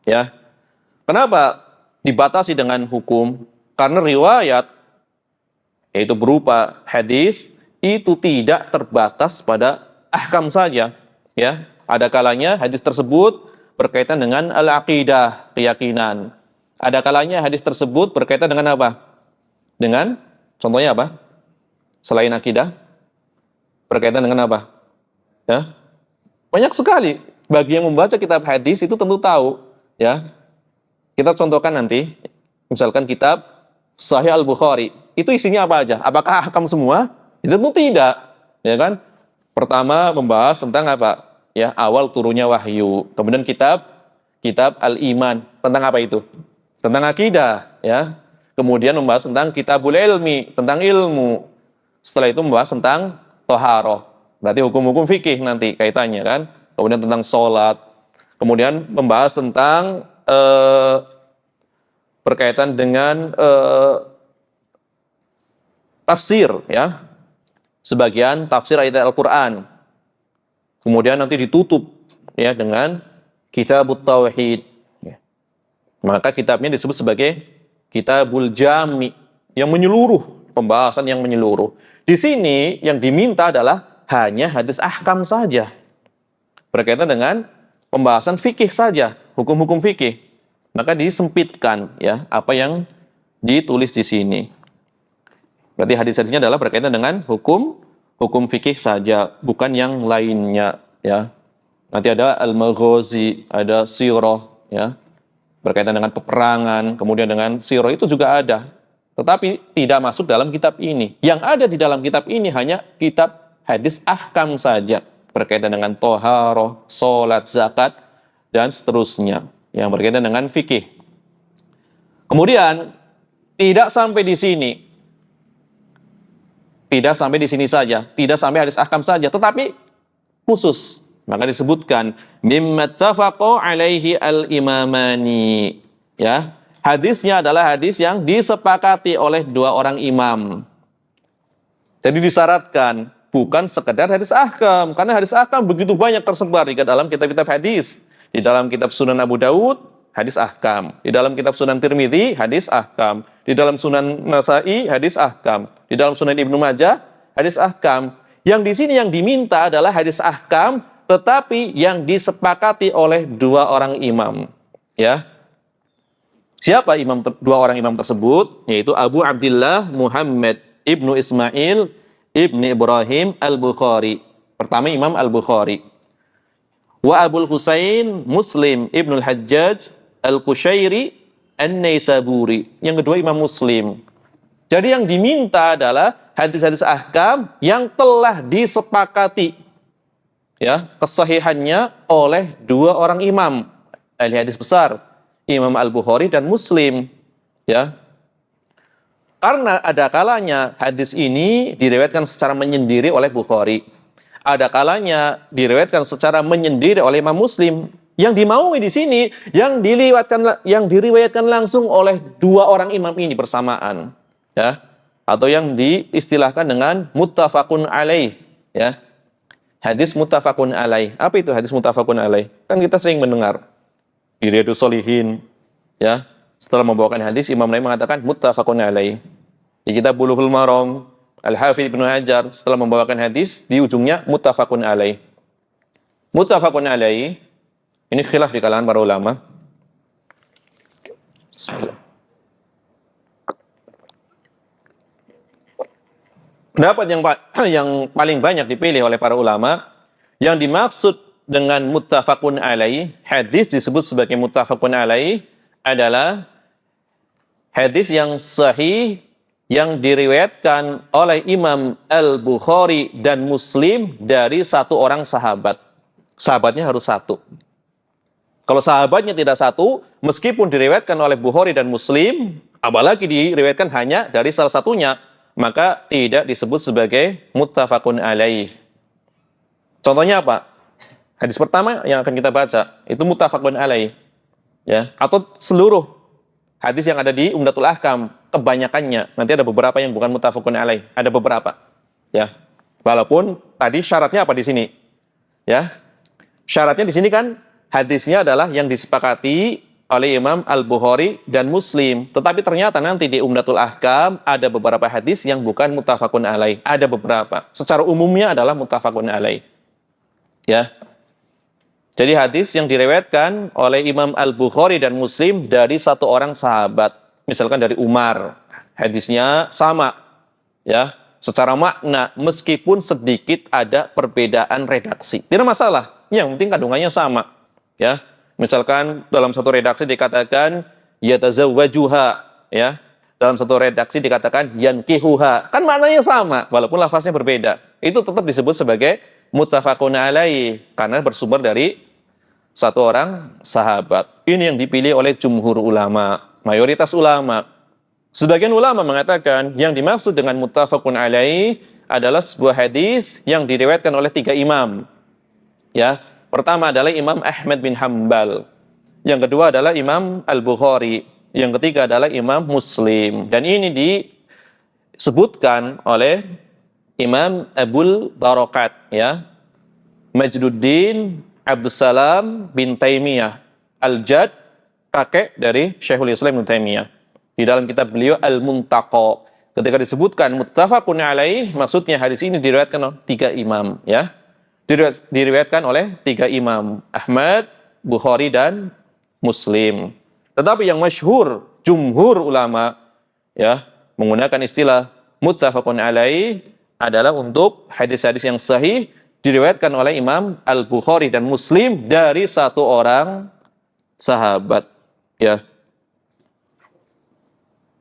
Ya. Kenapa dibatasi dengan hukum? Karena riwayat yaitu berupa hadis itu tidak terbatas pada ahkam saja. Ya. Ada kalanya hadis tersebut berkaitan dengan al-aqidah, keyakinan. Ada kalanya hadis tersebut berkaitan dengan apa? Dengan contohnya apa? Selain akidah berkaitan dengan apa? Ya. Banyak sekali. Bagi yang membaca kitab hadis itu tentu tahu, ya. Kita contohkan nanti, misalkan kitab Sahih Al-Bukhari, itu isinya apa aja? Apakah ahkam semua? Itu tentu tidak, ya kan? Pertama membahas tentang apa? Ya, awal turunnya wahyu. Kemudian kitab Al-Iman, tentang apa itu? Tentang akidah, ya. Kemudian membahas tentang Kitabul Ilmi, tentang ilmu. Setelah itu membahas tentang Toharoh, berarti hukum-hukum fikih nanti kaitannya kan. Kemudian tentang sholat. Kemudian membahas tentang berkaitan dengan tafsir, ya. Sebagian tafsir ayat Al-Quran. Kemudian nanti ditutup ya dengan Kitabut Tauhid. Ya. Maka kitabnya disebut sebagai Kitabul Jami, yang menyeluruh, pembahasan yang menyeluruh. Di sini yang diminta adalah hanya hadis ahkam saja. Berkaitan dengan pembahasan fikih saja, hukum-hukum fikih. Maka disempitkan ya apa yang ditulis di sini. Berarti hadis-hadisnya adalah berkaitan dengan hukum fikih saja, bukan yang lainnya ya. Nanti ada al-maghazi, ada sirah ya. Berkaitan dengan peperangan, kemudian dengan sirah itu juga ada. Tetapi tidak masuk dalam kitab ini. Yang ada di dalam kitab ini hanya kitab hadis ahkam saja. Berkaitan dengan toharoh, sholat, zakat, dan seterusnya. Yang berkaitan dengan fikih. Kemudian, tidak sampai di sini. Tidak sampai di sini saja. Tidak sampai hadis ahkam saja. Tetapi khusus. Maka disebutkan. Mimma tafaqo alaihi al-imamani. Ya. Hadisnya adalah hadis yang disepakati oleh dua orang imam. Jadi disyaratkan. Bukan sekedar hadis ahkam. Karena hadis ahkam begitu banyak tersebar di dalam kitab-kitab hadis. Di dalam kitab Sunan Abu Daud, hadis ahkam. Di dalam kitab Sunan Tirmidzi, hadis ahkam. Di dalam Sunan Nasa'i, hadis ahkam. Di dalam Sunan Ibnu Majah, hadis ahkam. Yang di sini yang diminta adalah hadis ahkam, tetapi yang disepakati oleh dua orang imam. Ya. Siapa dua orang imam tersebut? Yaitu Abu Abdillah Muhammad Ibnu Ismail Ibnu Ibrahim Al-Bukhari. Pertama Imam Al-Bukhari. Wa Abul Husain Muslim Ibnu Al-Hajjaj Al-Qushairi An-Naisaburi. Yang kedua Imam Muslim. Jadi yang diminta adalah hadis-hadis ahkam yang telah disepakati ya kesahihannya oleh dua orang imam. Ahli hadis besar, Imam Al-Bukhari dan Muslim. Ya. Karena ada kalanya hadis ini diriwayatkan secara menyendiri oleh Bukhari. Ada kalanya diriwayatkan secara menyendiri oleh Imam Muslim. Yang dimaui di sini yang diriwayatkan langsung oleh dua orang imam ini bersamaan, ya. Atau yang diistilahkan dengan muttafaqun alaih, ya. Hadis muttafaqun alaih. Apa itu hadis muttafaqun alaih? Kan kita sering mendengar di Riyadhus Shalihin, ya. Setelah membawakan hadis, Imam Nawawi mengatakan muttafaqun alaih. Di kitab Bulughul Maram, Al-Hafidz Ibnu Hajar setelah membawakan hadis di ujungnya muttafaqun alaih. Muttafaqun alaih ini khilaf di kalangan para ulama. Pendapat yang paling banyak dipilih oleh para ulama, yang dimaksud dengan muttafaqun alaih, hadis disebut sebagai muttafaqun alaih adalah hadis yang sahih yang diriwayatkan oleh Imam Al-Bukhari dan Muslim dari satu orang sahabat. Sahabatnya harus satu. Kalau sahabatnya tidak satu, meskipun diriwayatkan oleh Bukhari dan Muslim, apalagi diriwayatkan hanya dari salah satunya, maka tidak disebut sebagai muttafaqun alaih. Contohnya apa? Hadis pertama yang akan kita baca itu muttafaqun alaih, ya, atau seluruh hadis yang ada di Umdatul Ahkam, kebanyakannya. Nanti ada beberapa yang bukan muttafaqun alaih, ada beberapa, ya. Walaupun tadi syaratnya apa di sini? Ya. Syaratnya di sini kan hadisnya adalah yang disepakati oleh Imam Al-Bukhari dan Muslim. Tetapi ternyata nanti di Umdatul Ahkam ada beberapa hadis yang bukan muttafaqun alaih, ada beberapa. Secara umumnya adalah muttafaqun alaih. Ya. Jadi hadis yang diriwayatkan oleh Imam Al-Bukhari dan Muslim dari satu orang sahabat, misalkan dari Umar, hadisnya sama, ya, secara makna meskipun sedikit ada perbedaan redaksi. Tidak masalah, yang penting kandungannya sama, ya. Misalkan dalam satu redaksi dikatakan yatazawwajuha, ya. Dalam satu redaksi dikatakan yankihuha. Kan maknanya sama walaupun lafaznya berbeda. Itu tetap disebut sebagai muttafaqun alaih karena bersumber dari satu orang sahabat. Ini yang dipilih oleh jumhur ulama, mayoritas ulama. Sebagian ulama mengatakan yang dimaksud dengan muttafaqun alaih adalah sebuah hadis yang diriwayatkan oleh 3 imam. Ya, pertama adalah Imam Ahmad bin Hanbal. Yang kedua adalah Imam Al-Bukhari. Yang ketiga adalah Imam Muslim. Dan ini disebutkan oleh Imam Abul Barakat, ya, Majduddin Abdussalam bin Taimiyah Al-Jad, kakek dari Syekhul Islam Ibnu Taimiyah. Di dalam kitab beliau Al-Muntaqa, ketika disebutkan muttafaqun alaih, maksudnya hadis ini diriwayatkan oleh 3 imam, ya. Diriwayatkan oleh 3 imam, Ahmad, Bukhari dan Muslim. Tetapi yang masyhur jumhur ulama, ya, menggunakan istilah muttafaqun alaih adalah untuk hadis-hadis yang sahih diriwayatkan oleh Imam Al-Bukhari dan Muslim dari satu orang sahabat, ya.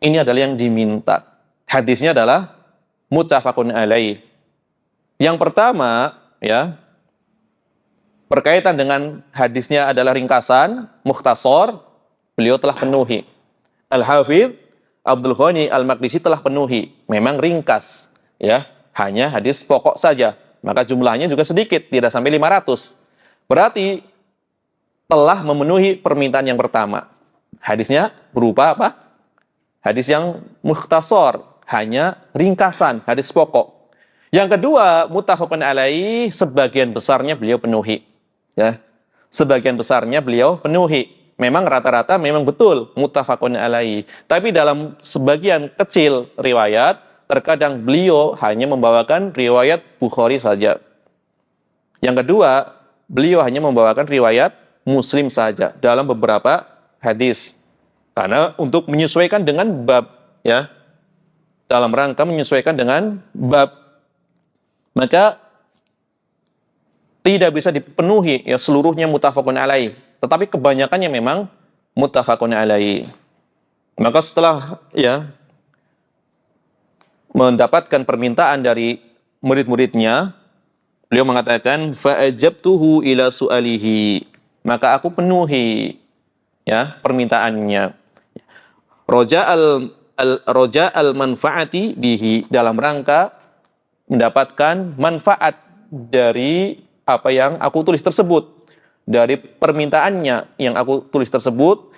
Ini adalah yang diminta. Hadisnya adalah muttafaqun alaih. Yang pertama, ya, berkaitan dengan hadisnya adalah ringkasan, mukhtasar, beliau telah penuhi. Al-Hafidh Abdul Ghani Al-Maqdisi telah penuhi. Memang ringkas, ya, hanya hadis pokok saja. Maka jumlahnya juga sedikit, tidak sampai 500. Berarti telah memenuhi permintaan yang pertama. Hadisnya berupa apa? Hadis yang mukhtasar, hanya ringkasan, hadis pokok. Yang kedua, muttafaqun alaih, sebagian besarnya beliau penuhi. Ya, sebagian besarnya beliau penuhi. Memang rata-rata memang betul muttafaqun alaih. Tapi dalam sebagian kecil riwayat, terkadang beliau hanya membawakan riwayat Bukhari saja. Yang kedua, beliau hanya membawakan riwayat Muslim saja dalam beberapa hadis. Karena untuk menyesuaikan dengan bab, ya, dalam rangka menyesuaikan dengan bab, maka tidak bisa dipenuhi, ya, seluruhnya muttafaqun alaih. Tetapi kebanyakannya memang muttafaqun alaih. Maka setelah, ya, mendapatkan permintaan dari murid-muridnya, beliau mengatakan fa'ajabtuhu ila su'alihi, maka aku penuhi, ya, permintaannya. Roja al manfaati bihi, dalam rangka mendapatkan manfaat dari apa yang aku tulis tersebut, dari permintaannya yang aku tulis tersebut,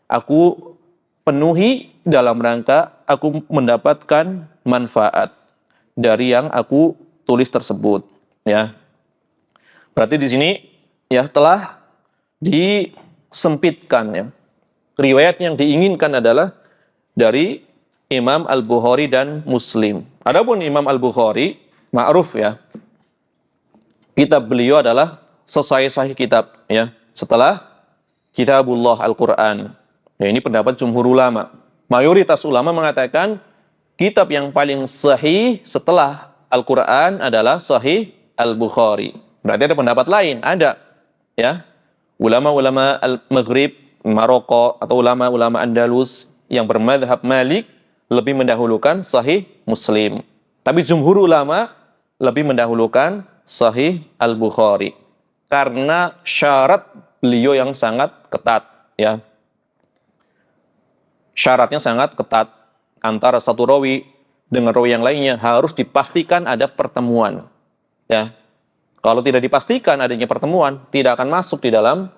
aku penuhi dalam rangka aku mendapatkan manfaat dari yang aku tulis tersebut, ya. Berarti di sini, ya, telah disempitkan, ya. Riwayat yang diinginkan adalah dari Imam Al-Bukhari dan Muslim. Adapun Imam Al-Bukhari, ma'ruf, ya, kitab beliau adalah sahih kitab, ya, setelah Kitabullah Al-Quran. Ya, ini pendapat jumhur ulama. Mayoritas ulama mengatakan kitab yang paling sahih setelah Al-Quran adalah Sahih Al-Bukhari. Berarti ada pendapat lain, ada, ya. Ulama-ulama Al-Maghrib, Maroko, atau ulama-ulama Andalus yang bermadhab Malik lebih mendahulukan Sahih Muslim. Tapi jumhur ulama lebih mendahulukan Sahih Al-Bukhari. Karena syarat beliau yang sangat ketat, ya. Syaratnya sangat ketat antara satu rawi dengan rawi yang lainnya harus dipastikan ada pertemuan, ya. Kalau tidak dipastikan adanya pertemuan, tidak akan masuk di dalam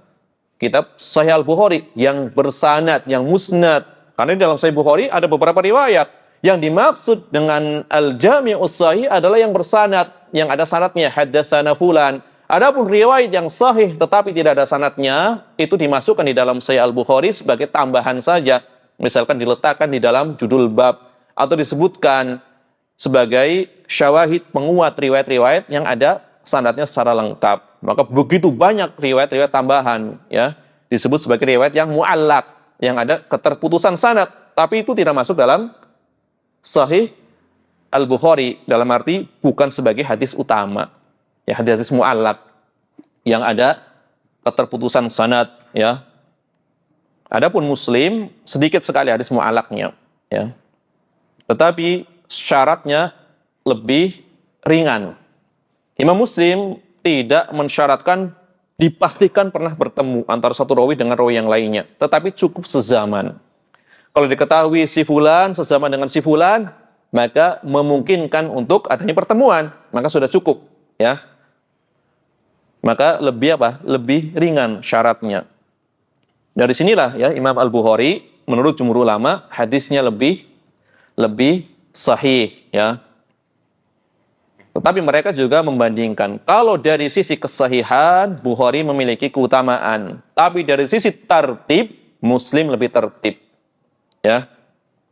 kitab Sahih Al-Bukhari yang bersanad, yang musnad. Karena di dalam Sahih Bukhari ada beberapa riwayat yang dimaksud dengan Al-Jami'us Sahih adalah yang bersanad, yang ada sanadnya, haddatsana fulan. Adapun riwayat yang sahih tetapi tidak ada sanadnya, itu dimasukkan di dalam Sahih Al-Bukhari sebagai tambahan saja. Misalkan diletakkan di dalam judul bab atau disebutkan sebagai syawahid, penguat riwayat-riwayat yang ada sanadnya secara lengkap. Maka begitu banyak riwayat-riwayat tambahan, ya, disebut sebagai riwayat yang mu'allaq, yang ada keterputusan sanad, tapi itu tidak masuk dalam Sahih Al-Bukhari, dalam arti bukan sebagai hadis utama, ya, hadis mu'allaq yang ada keterputusan sanad, ya. Adapun Muslim sedikit sekali hadis mu'allaqnya, ya. Tetapi syaratnya lebih ringan. Imam Muslim tidak mensyaratkan dipastikan pernah bertemu antara satu rawi dengan rawi yang lainnya, tetapi cukup sezaman. Kalau diketahui si fulan sezaman dengan si fulan, maka memungkinkan untuk adanya pertemuan, maka sudah cukup, ya. Maka lebih apa? Lebih ringan syaratnya. Dari sinilah, ya, Imam Al-Bukhari menurut jumhur ulama hadisnya lebih sahih, ya. Tetapi mereka juga membandingkan, kalau dari sisi kesahihan Bukhari memiliki keutamaan, tapi dari sisi tertib Muslim lebih tertib, ya.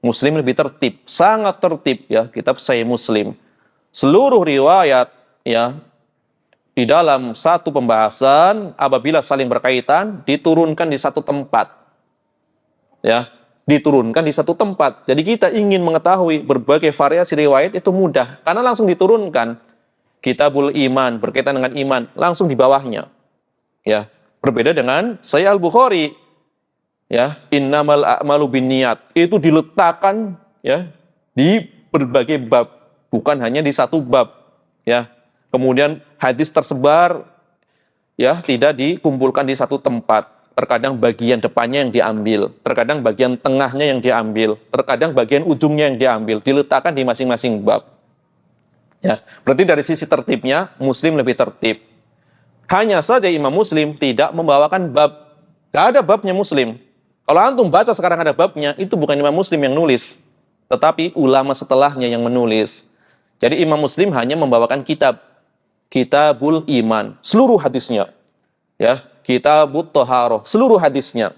Muslim lebih tertib, sangat tertib, ya, kitab Sahih Muslim. Seluruh riwayat, ya, di dalam satu pembahasan apabila saling berkaitan diturunkan di satu tempat, ya, diturunkan di satu tempat. Jadi kita ingin mengetahui berbagai variasi riwayat itu mudah karena langsung diturunkan. Kitabul Iman berkaitan dengan iman langsung di bawahnya, ya. Berbeda dengan Sahih Al-Bukhari, ya, innamal a'malu binniyat itu diletakkan, ya, di berbagai bab, bukan hanya di satu bab, ya. Kemudian hadis tersebar, ya, tidak dikumpulkan di satu tempat. Terkadang bagian depannya yang diambil, terkadang bagian tengahnya yang diambil, terkadang bagian ujungnya yang diambil, diletakkan di masing-masing bab. Ya, berarti dari sisi tertibnya Muslim lebih tertib. Hanya saja Imam Muslim tidak membawakan bab. Gak ada babnya Muslim. Kalau antum baca sekarang ada babnya, itu bukan Imam Muslim yang nulis, tetapi ulama setelahnya yang menulis. Jadi Imam Muslim hanya membawakan Kitabul Iman, seluruh hadisnya, ya. Kitabut Thaharah, seluruh hadisnya.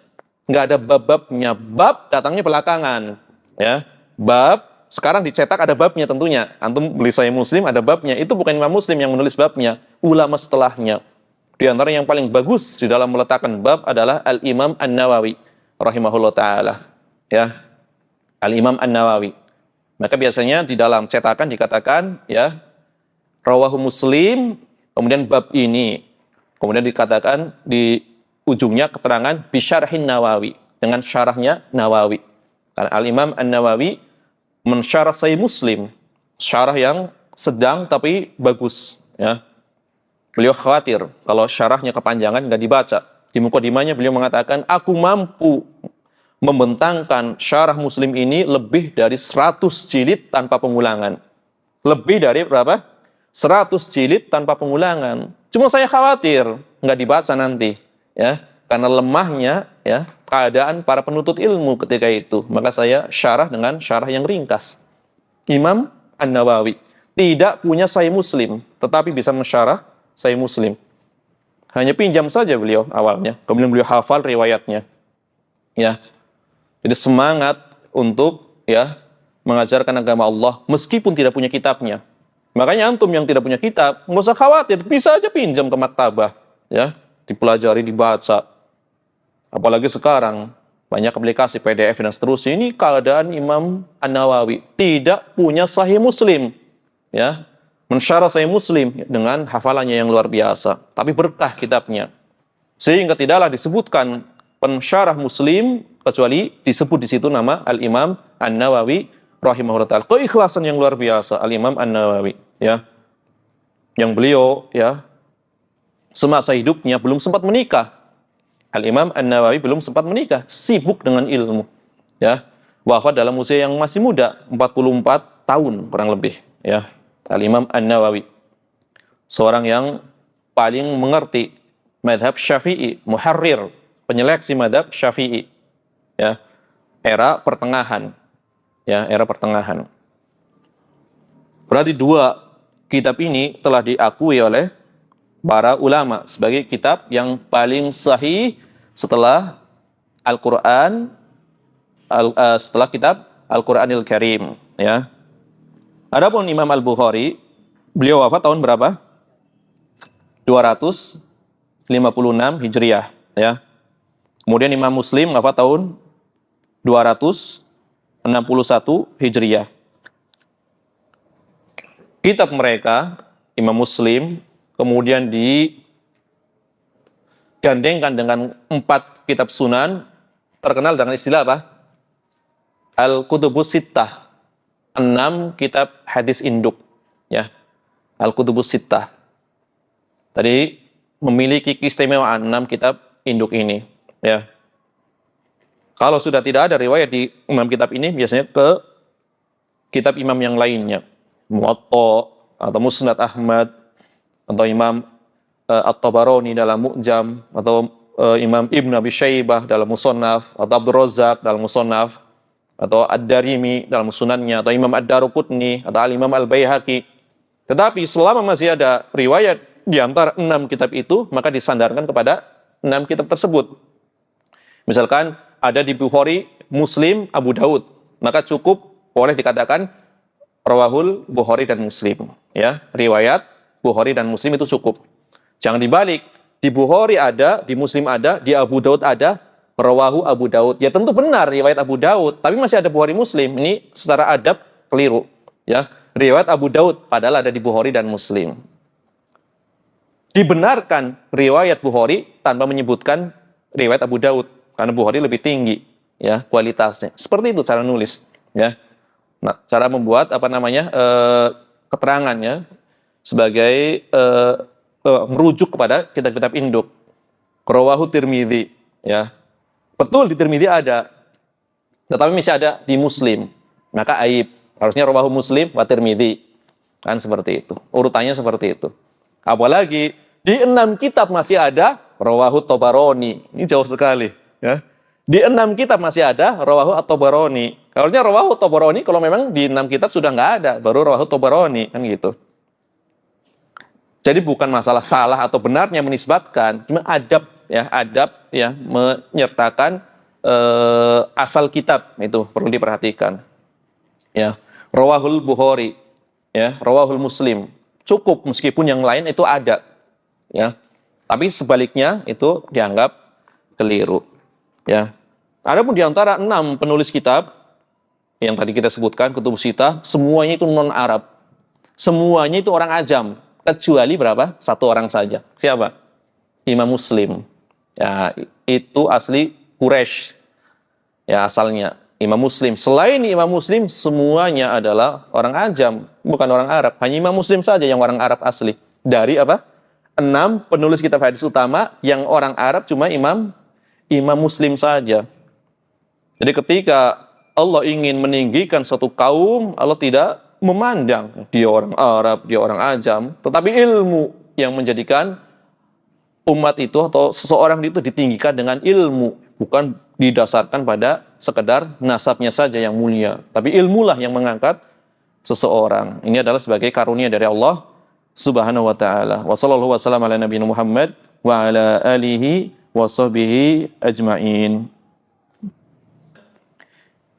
Nggak ada bab-babnya. Bab datangnya belakangan, ya. Bab sekarang dicetak ada babnya tentunya. Antum beli Sahih Muslim ada babnya. Itu bukan Imam Muslim yang menulis babnya, ulama setelahnya. Di antara yang paling bagus di dalam meletakkan bab adalah Al-Imam An-Nawawi rahimahullah taala, ya. Al-Imam An-Nawawi. Maka biasanya di dalam cetakan dikatakan, ya, rawahu Muslim, kemudian bab ini. Kemudian dikatakan di ujungnya keterangan bisyarhin Nawawi, dengan syarahnya Nawawi. Karena Al-Imam An-Nawawi mensyarah Sahih Muslim, syarah yang sedang tapi bagus, ya. Beliau khawatir kalau syarahnya kepanjangan nggak dibaca. Di mukadimahnya beliau mengatakan, aku mampu membentangkan syarah Muslim ini lebih dari 100 jilid tanpa pengulangan. Lebih dari berapa? 100 jilid tanpa pengulangan. Cuma saya khawatir nggak dibaca nanti, ya, karena lemahnya, ya, keadaan para penuntut ilmu ketika itu. Maka saya syarah dengan syarah yang ringkas. Imam An-Nawawi tidak punya Sahih Muslim, tetapi bisa mensyarah Sahih Muslim. Hanya pinjam saja beliau awalnya, kemudian beliau hafal riwayatnya, ya. Jadi semangat untuk, ya, mengajarkan agama Allah meskipun tidak punya kitabnya. Makanya antum yang tidak punya kitab, nggak usah khawatir, bisa aja pinjam ke maktabah, ya, dipelajari, dibaca. Apalagi sekarang banyak aplikasi PDF dan seterusnya. Ini keadaan Imam An-Nawawi tidak punya Sahih Muslim, ya, mensyarah Sahih Muslim dengan hafalannya yang luar biasa, tapi berkah kitabnya, sehingga tidaklah disebutkan pensyarah Muslim kecuali disebut di situ nama Al-Imam An-Nawawi rahimahullah ta'ala. Keikhlasan yang luar biasa Al-Imam An-Nawawi, ya, yang beliau, ya, semasa hidupnya belum sempat menikah, Al-Imam An-Nawawi belum sempat menikah, sibuk dengan ilmu. Ya, wafat dalam usia yang masih muda, 44 tahun kurang lebih. Ya, Al-Imam An-Nawawi, seorang yang paling mengerti madhab Syafi'i, muharrir, penyeleksi madhab Syafi'i. Ya, era pertengahan. Ya, era pertengahan. Berarti dua kitab ini telah diakui oleh para ulama sebagai kitab yang paling sahih setelah Al-Quran, setelah kitab Al-Quranil Karim. Ya. Adapun Imam Al-Bukhari, beliau wafat tahun berapa? 256 Hijriah. Ya. Kemudian Imam Muslim wafat tahun 261 Hijriah. Kitab mereka, Imam Muslim, kemudian digandengkan dengan 4 kitab sunan, terkenal dengan istilah apa? Al-Kutubus Sittah, 6 kitab hadis induk. Ya, Al-Kutubus Sittah. Tadi memiliki keistimewaan 6 kitab induk ini. Ya. Kalau sudah tidak ada riwayat di 6 kitab ini, biasanya ke kitab imam yang lainnya. Muwatta atau Musnad Ahmad, atau Imam At-Tabarani dalam Mu'jam, atau Imam Ibn Abi Syaibah dalam Musannaf, atau Abdul Razak dalam Musannaf, atau Ad-Darimi dalam Sunannya, atau Imam Ad-Daruqutni, atau Al-Imam Al-Baihaqi. Tetapi selama masih ada riwayat di antara 6 kitab itu, maka disandarkan kepada 6 kitab tersebut. Misalkan ada di Bukhari, Muslim, Abu Daud, maka cukup boleh dikatakan Rawahul Bukhari dan Muslim. Ya, riwayat Bukhari dan Muslim itu cukup. Jangan dibalik. Di Bukhari ada, di Muslim ada, di Abu Daud ada, Rawahu Abu Daud. Ya tentu benar riwayat Abu Daud, tapi masih ada Bukhari Muslim. Ini secara adab keliru. Ya, riwayat Abu Daud padahal ada di Bukhari dan Muslim. Dibenarkan riwayat Bukhari tanpa menyebutkan riwayat Abu Daud, karena Bukhari lebih tinggi ya kualitasnya. Seperti itu cara nulis. Ya. Nah, cara membuat keterangannya sebagai merujuk kepada kitab-kitab induk. Rawahu Tirmidzi, ya. Betul di Tirmidzi ada, tetapi masih ada di Muslim. Maka aib. Harusnya rawahu Muslim wa Tirmidzi. Kan seperti itu. Urutannya seperti itu. Apalagi di 6 kitab masih ada rawahu Tabarani. Ini jauh sekali, ya. Di 6 kitab masih ada rawahu At-Tabarani. Harusnya rawahu Tabarani kalau memang di 6 kitab sudah nggak ada, baru rawahu Tabarani, kan gitu. Jadi bukan masalah salah atau benarnya menisbatkan, cuma adab ya menyertakan asal kitab itu perlu diperhatikan. Ya, rawahul Bukhari, ya, rawahul Muslim. Cukup meskipun yang lain itu ada. Ya. Tapi sebaliknya itu dianggap keliru. Ya. Adapun di antara 6 penulis kitab yang tadi kita sebutkan, Kutubus Sittah, semuanya itu non-Arab. Semuanya itu orang ajam, kecuali berapa? 1 orang saja. Siapa? Imam Muslim. Ya, itu asli Quraisy. Ya, asalnya Imam Muslim. Selain Imam Muslim, semuanya adalah orang ajam, bukan orang Arab. Hanya Imam Muslim saja yang orang Arab asli. Dari apa? 6 penulis kitab hadis utama yang orang Arab cuma Imam Muslim saja. Jadi ketika Allah ingin meninggikan suatu kaum, Allah tidak memandang dia orang Arab, dia orang ajam, tetapi ilmu yang menjadikan umat itu atau seseorang itu ditinggikan dengan ilmu, bukan didasarkan pada sekedar nasabnya saja yang mulia, tapi ilmulah yang mengangkat seseorang. Ini adalah sebagai karunia dari Allah Subhanahu wa taala. Wa sallallahu wasallam ala nabiyina Muhammad wa ala alihi wa sahbihi ajmain.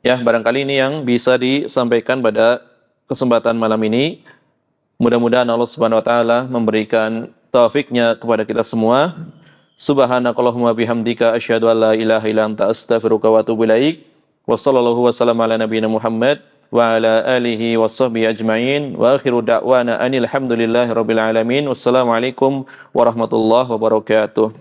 Ya, barangkali ini yang bisa disampaikan pada kesempatan malam ini. Mudah-mudahan Allah Subhanahu wa taala memberikan taufiknya kepada kita semua. Subhanakallahumma bihamdika asyhadu an la ilaha illa anta astaghfiruka wa atubu ilaik. Wa sallallahu wasallam ala nabiyyina Muhammad wa ala alihi wa sahbihi ajmain. Wa akhiru da'wana anil hamdulillahi rabbil alamin. Wassalamualaikum warahmatullahi wabarakatuh.